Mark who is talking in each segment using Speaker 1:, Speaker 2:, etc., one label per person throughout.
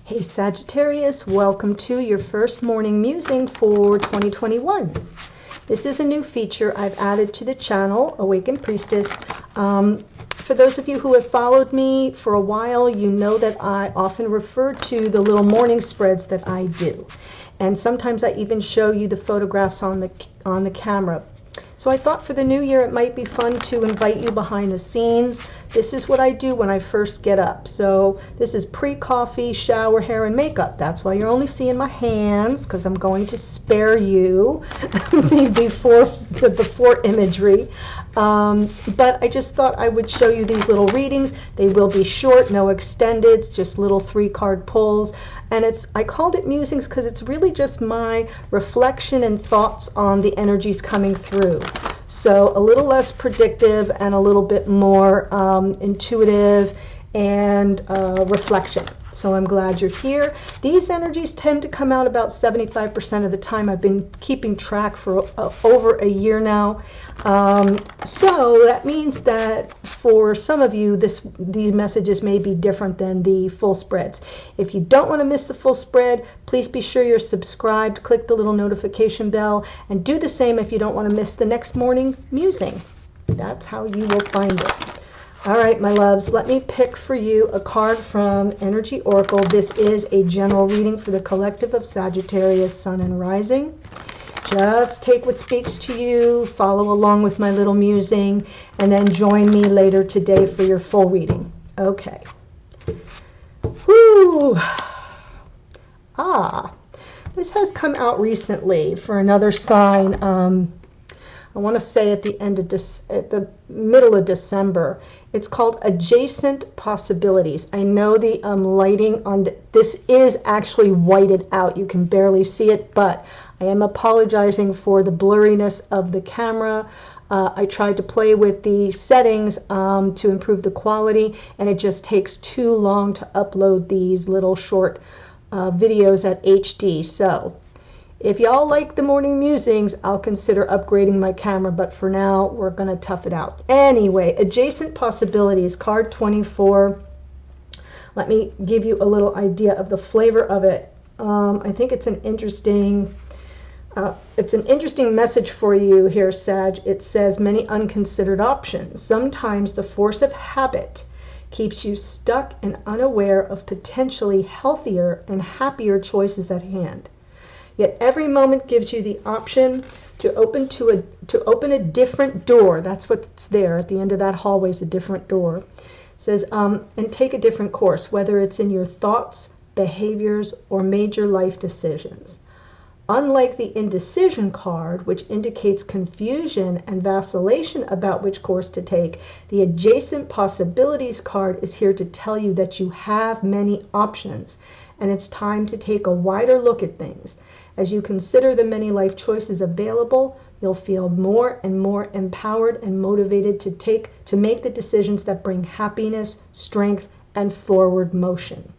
Speaker 1: Hey Sagittarius, welcome to your first morning musing for 2021. This is a new feature I've added to the channel, Awaken Priestess. For those of you who have followed me for a while, you know that I often refer to the little morning spreads that I do. And sometimes I even show you the photographs on the camera. So I thought for the new year it might be fun to invite you behind the scenes. This is what I do when I first get up. So this is pre-coffee, shower, hair, and makeup. That's why you're only seeing my hands, because I'm going to spare you the before imagery. But I just thought I would show you these little readings. They will be short, no extendeds, just little 3-card pulls. And I called it Musings because it's really just my reflection and thoughts on the energies coming through. So a little less predictive and a little bit more intuitive and reflection. So I'm glad you're here. These energies tend to come out about 75% of the time. I've been keeping track for over a year now. So that means that for some of you, these messages may be different than the full spreads. If you don't want to miss the full spread, please be sure you're subscribed. Click the little notification bell, and do the same if you don't want to miss the next morning musing. That's how you will find it. All right, my loves, let me pick for you a card from Energy Oracle. This is a general reading for the collective of Sagittarius, Sun and Rising. Just take what speaks to you, follow along with my little musing, and then join me later today for your full reading. Okay. Whew. This has come out recently for another sign. I want to say at the middle of December. It's called Adjacent Possibilities. I know the lighting on this is actually whited out. You can barely see it, but I am apologizing for the blurriness of the camera. I tried to play with the settings to improve the quality, and it just takes too long to upload these little short videos at HD. So if y'all like the morning musings, I'll consider upgrading my camera, but for now, we're going to tough it out. Anyway, Adjacent Possibilities, card 24. Let me give you a little idea of the flavor of it. I think it's an interesting message for you here, Sag. It says many unconsidered options. Sometimes the force of habit keeps you stuck and unaware of potentially healthier and happier choices at hand. Yet every moment gives you the option to open a different door. That's what's there at the end of that hallway is a different door. It says, and take a different course, whether it's in your thoughts, behaviors, or major life decisions. Unlike the indecision card, which indicates confusion and vacillation about which course to take, the Adjacent Possibilities card is here to tell you that you have many options, and it's time to take a wider look at things. As you consider the many life choices available, you'll feel more and more empowered and motivated to make the decisions that bring happiness, strength, and forward motion.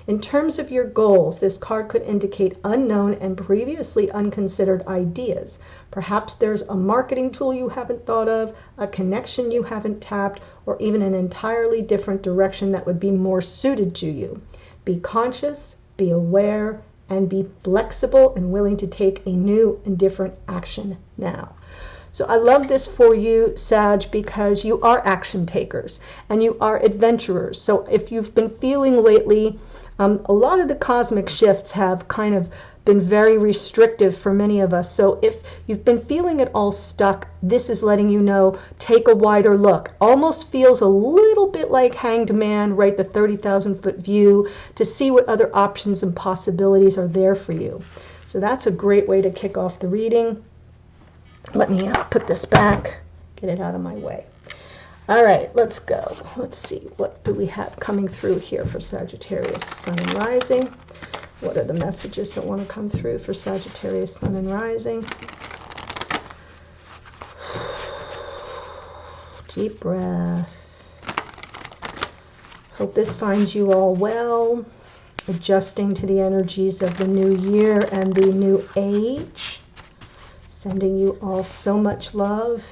Speaker 1: In terms of your goals, this card could indicate unknown and previously unconsidered ideas. Perhaps there's a marketing tool you haven't thought of, a connection you haven't tapped, or even an entirely different direction that would be more suited to you. Be conscious, be aware, and be flexible and willing to take a new and different action now. So I love this for you, Sag, because you are action takers and you are adventurers. So if you've been feeling lately, a lot of the cosmic shifts have kind of been very restrictive for many of us. So if you've been feeling it all stuck, this is letting you know, take a wider look. Almost feels a little bit like Hanged Man, right? The 30,000-foot view to see what other options and possibilities are there for you. So that's a great way to kick off the reading. Let me put this back, get it out of my way. All right, let's go. Let's see, what do we have coming through here for Sagittarius, Sun and Rising? What are the messages that want to come through for Sagittarius, Sun and Rising? Deep breath. Hope this finds you all well, adjusting to the energies of the new year and the new age. Sending you all so much love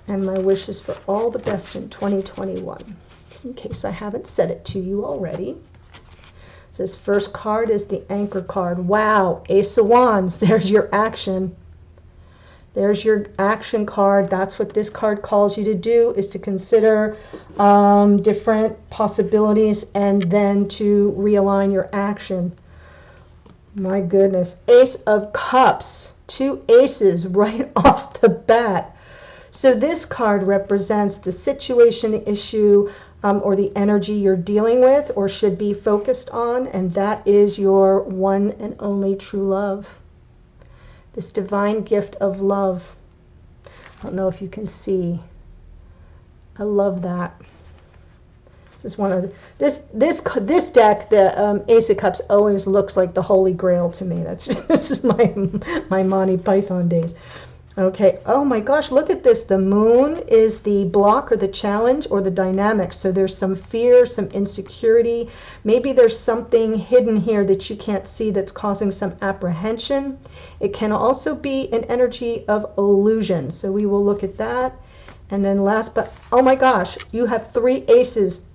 Speaker 1: and my wishes for all the best in 2021. Just in case I haven't said it to you already. So this first card is the Anchor card. Wow, Ace of Wands, there's your action. There's your action card. That's what this card calls you to do, is to consider different possibilities and then to realign your action. My goodness. Ace of Cups. 2 aces right off the bat. So this card represents the situation, the issue, or the energy you're dealing with or should be focused on, and that is your one and only true love. This divine gift of love. I don't know if you can see. I love that. This is one of the, this deck, the Ace of Cups, always looks like the Holy Grail to me. This is my Monty Python days. Okay. Oh my gosh, look at this. The moon is the block or the challenge or the dynamic. So there's some fear, some insecurity. Maybe there's something hidden here that you can't see that's causing some apprehension. It can also be an energy of illusion. So we will look at that. And then last, but oh my gosh, you have 3 aces.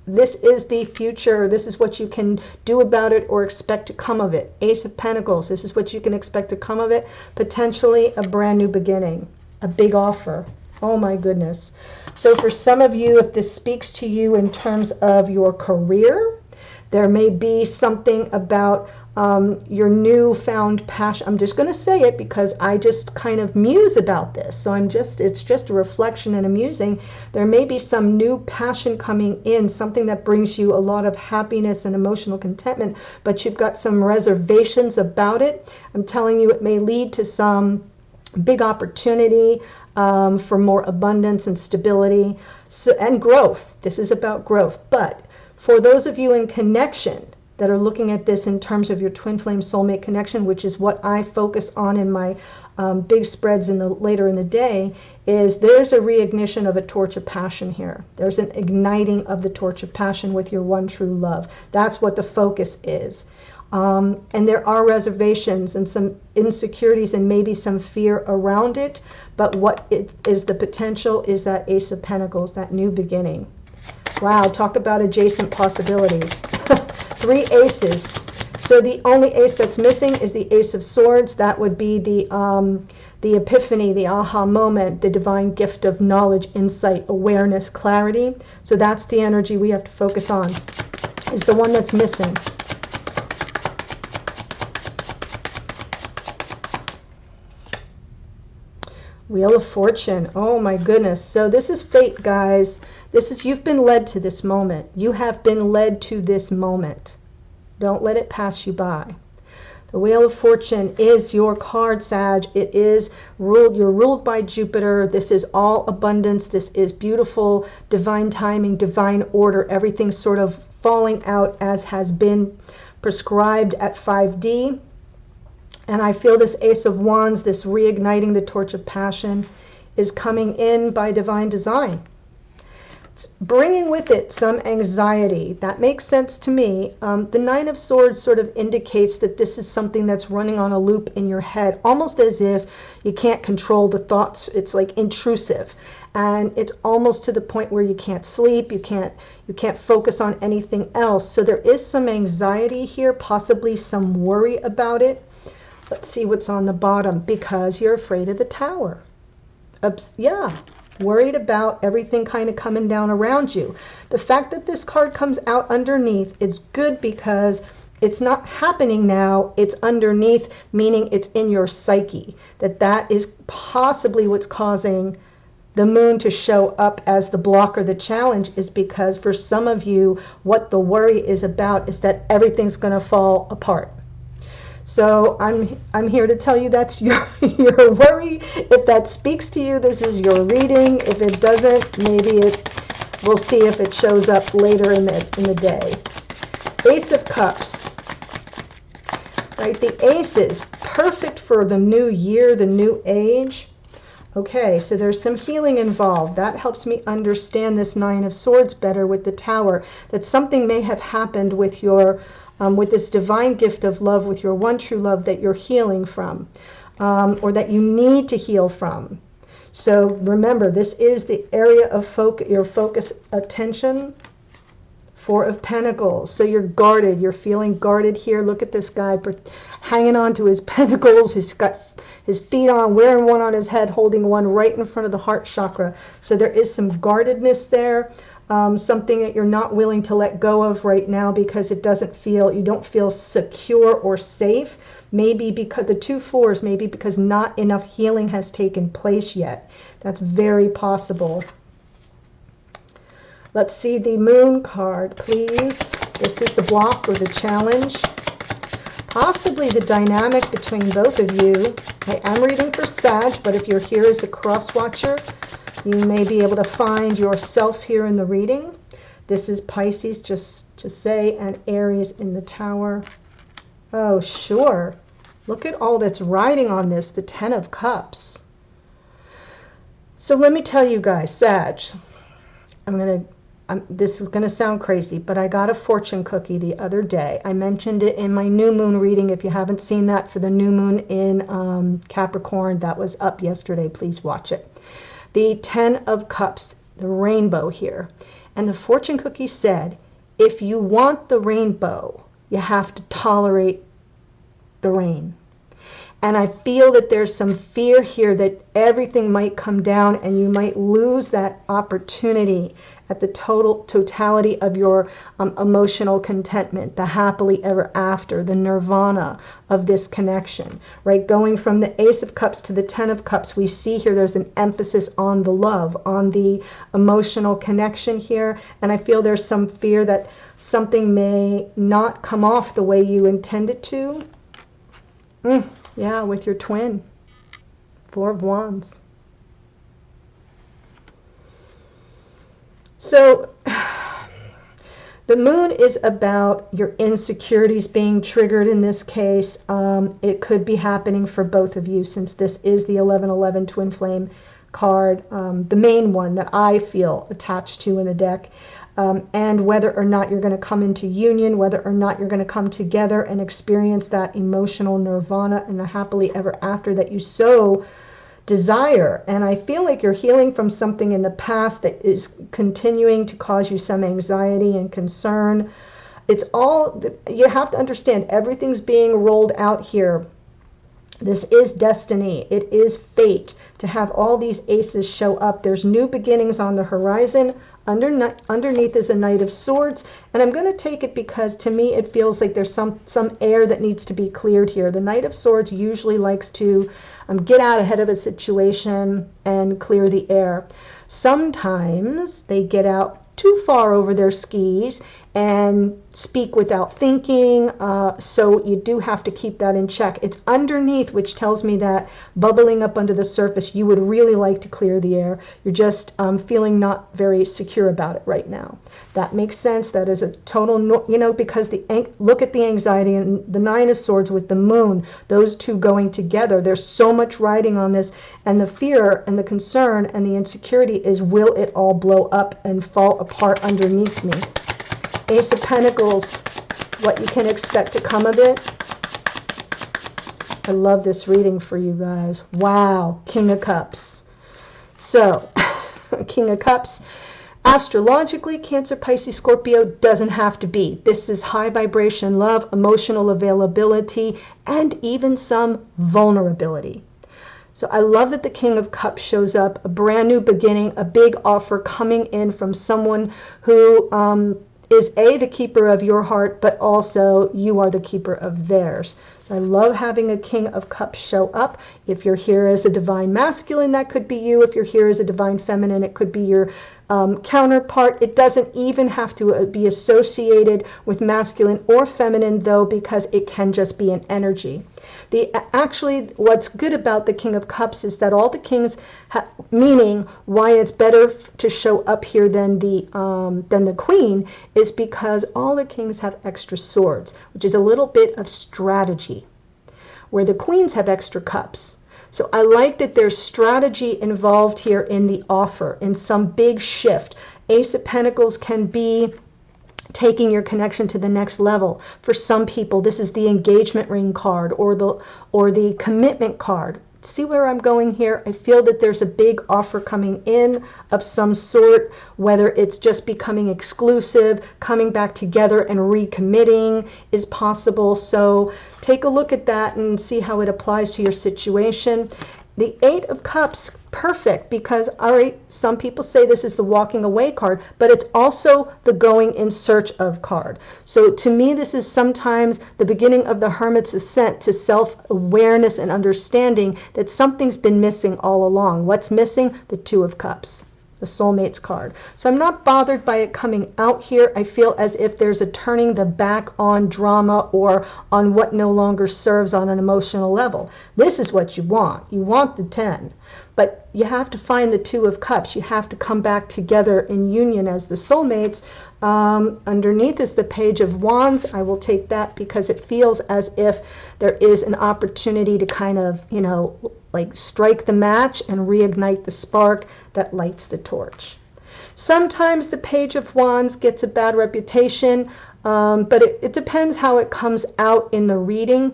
Speaker 1: This is the future. This is what you can do about it or expect to come of it. Ace of Pentacles. This is what you can expect to come of it. Potentially a brand new beginning. A big offer. Oh my goodness. So for some of you, if this speaks to you in terms of your career, there may be something about your newfound passion. I'm just going to say it because I just kind of muse about this. So it's just a reflection and a musing. There may be some new passion coming in, something that brings you a lot of happiness and emotional contentment, but you've got some reservations about it. I'm telling you, it may lead to some big opportunity for more abundance and stability and growth. This is about growth. But for those of you in connection that are looking at this in terms of your twin flame soulmate connection, which is what I focus on in my big spreads later in the day, is there's a reignition of a torch of passion here. There's an igniting of the torch of passion with your one true love. That's what the focus is. And there are reservations and some insecurities and maybe some fear around it, but what it is, the potential is that Ace of Pentacles, that new beginning. Wow, talk about adjacent possibilities. 3 aces. So the only ace that's missing is the Ace of Swords. That would be the epiphany, the aha moment, the divine gift of knowledge, insight, awareness, clarity. So that's the energy we have to focus on, is the one that's missing. Wheel of Fortune. Oh my goodness. So this is fate, guys. You've been led to this moment. You have been led to this moment. Don't let it pass you by. The Wheel of Fortune is your card, Sag. It is ruled, you're ruled by Jupiter. This is all abundance. This is beautiful, divine timing, divine order. Everything sort of falling out as has been prescribed at 5D. And I feel this Ace of Wands, this reigniting the torch of passion, is coming in by divine design. It's bringing with it some anxiety. That makes sense to me. The Nine of Swords sort of indicates that this is something that's running on a loop in your head, almost as if you can't control the thoughts. It's like intrusive. And it's almost to the point where you can't sleep, you can't focus on anything else. So there is some anxiety here, possibly some worry about it. Let's see what's on the bottom. Because you're afraid of the Tower. Yeah, worried about everything kind of coming down around you. The fact that this card comes out underneath, it's good because it's not happening now. It's underneath, meaning it's in your psyche. That is possibly what's causing the moon to show up as the block or the challenge, is because for some of you, what the worry is about is that everything's going to fall apart. So I'm here to tell you that's your worry. If that speaks to you, this is your reading. If it doesn't, we'll see if it shows up later in the day. Ace of Cups. Right, the aces, perfect for the new year, the new age. Okay, so there's some healing involved. That helps me understand this Nine of Swords better with the Tower. That something may have happened with your with this divine gift of love, with your one true love that you're healing from, or that you need to heal from. So remember, this is the area of your focus, attention, Four of Pentacles. So you're guarded. You're feeling guarded here. Look at this guy hanging on to his pentacles. He's got his feet on, wearing one on his head, holding one right in front of the heart chakra. So there is some guardedness there. Something that you're not willing to let go of right now because it doesn't feel, you don't feel secure or safe. Maybe because the 2 fours, maybe because not enough healing has taken place yet. That's very possible. Let's see the Moon card, please. This is the block or the challenge. Possibly the dynamic between both of you. I am reading for Sag, but if you're here as a cross watcher, you may be able to find yourself here in the reading. This is Pisces, just to say, and Aries in the Tower. Oh, sure. Look at all that's riding on this, the 10 of Cups. So let me tell you guys, Sag, this is going to sound crazy, but I got a fortune cookie the other day. I mentioned it in my new moon reading. If you haven't seen that for the new moon in Capricorn, that was up yesterday. Please watch it. The 10 of Cups, the rainbow here. And the fortune cookie said, if you want the rainbow, you have to tolerate the rain. And I feel that there's some fear here that everything might come down and you might lose that opportunity at the totality of your emotional contentment, the happily ever after, the nirvana of this connection, right? Going from the Ace of Cups to the 10 of Cups, we see here there's an emphasis on the love, on the emotional connection here. And I feel there's some fear that something may not come off the way you intend it to. Yeah, with your twin. 4 of Wands. So the moon is about your insecurities being triggered in this case. It could be happening for both of you since this is the 1111 twin flame card, the main one that I feel attached to in the deck. And whether or not you're going to come into union, whether or not you're going to come together and experience that emotional nirvana and the happily ever after that you so desire. And I feel like you're healing from something in the past that is continuing to cause you some anxiety and concern. It's all, you have to understand, everything's being rolled out here. This is destiny. It is fate to have all these aces show up. There's new beginnings on the horizon. Underneath is a Knight of Swords. And I'm going to take it because to me it feels like there's some air that needs to be cleared here. The Knight of Swords usually likes to get out ahead of a situation and clear the air. Sometimes they get out too far over their skis and speak without thinking, so you do have to keep that in check. It's underneath, which tells me that bubbling up under the surface, you would really like to clear the air. You're just feeling not very secure about it right now. That makes sense. That is a total, because look at the anxiety and the 9 of Swords with the moon, those two going together. There's so much riding on this, and the fear and the concern and the insecurity is, will it all blow up and fall apart underneath me? Ace of Pentacles, what you can expect to come of it. I love this reading for you guys. Wow, King of Cups. So, King of Cups, astrologically, Cancer, Pisces, Scorpio doesn't have to be. This is high vibration love, emotional availability, and even some vulnerability. So I love that the King of Cups shows up, a brand new beginning, a big offer coming in from someone who is the keeper of your heart, but also you are the keeper of theirs. So I love having a King of Cups show up. If you're here as a divine masculine, that could be you. If you're here as a divine feminine, it could be your counterpart. It doesn't even have to be associated with masculine or feminine, though, because it can just be an energy. Actually, what's good about the King of Cups is that all the kings, meaning why it's better to show up here than the Queen, is because all the kings have extra swords, which is a little bit of strategy, where the queens have extra cups. So I like that there's strategy involved here in the offer, in some big shift. Ace of Pentacles can be taking your connection to the next level. For some people, this is the engagement ring card or the commitment card. see where I'm going here? I feel that there's a big offer coming in of some sort, whether it's just becoming exclusive, coming back together and recommitting is possible. So take a look at that and see how it applies to your situation. The Eight of Cups, perfect, because, all right, some people say this is the walking away card, but it's also the going in search of card. So to me, this is sometimes the beginning of the Hermit's ascent to self-awareness and understanding that something's been missing all along. What's missing? The Two of Cups, the soulmates card. So I'm not bothered by it coming out here. I feel as if there's a turning the back on drama or on what no longer serves on an emotional level. This is what you want. You want the 10. But you have to find the Two of Cups. You have to come back together in union as the soulmates. Underneath is the Page of Wands. I will take that because it feels as if there is an opportunity to kind of, you know, like strike the match and reignite the spark that lights the torch. Sometimes the Page of Wands gets a bad reputation, but it depends how it comes out in the reading.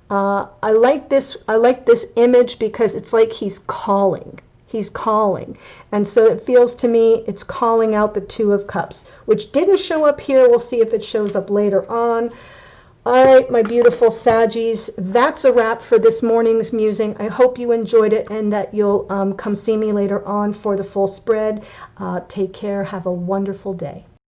Speaker 1: I like this image because it's like he's calling. He's calling. And so it feels to me it's calling out the Two of Cups, which didn't show up here. We'll see if it shows up later on. All right, my beautiful Saggies, that's a wrap for this morning's musing. I hope you enjoyed it and that you'll come see me later on for the full spread. Take care. Have a wonderful day.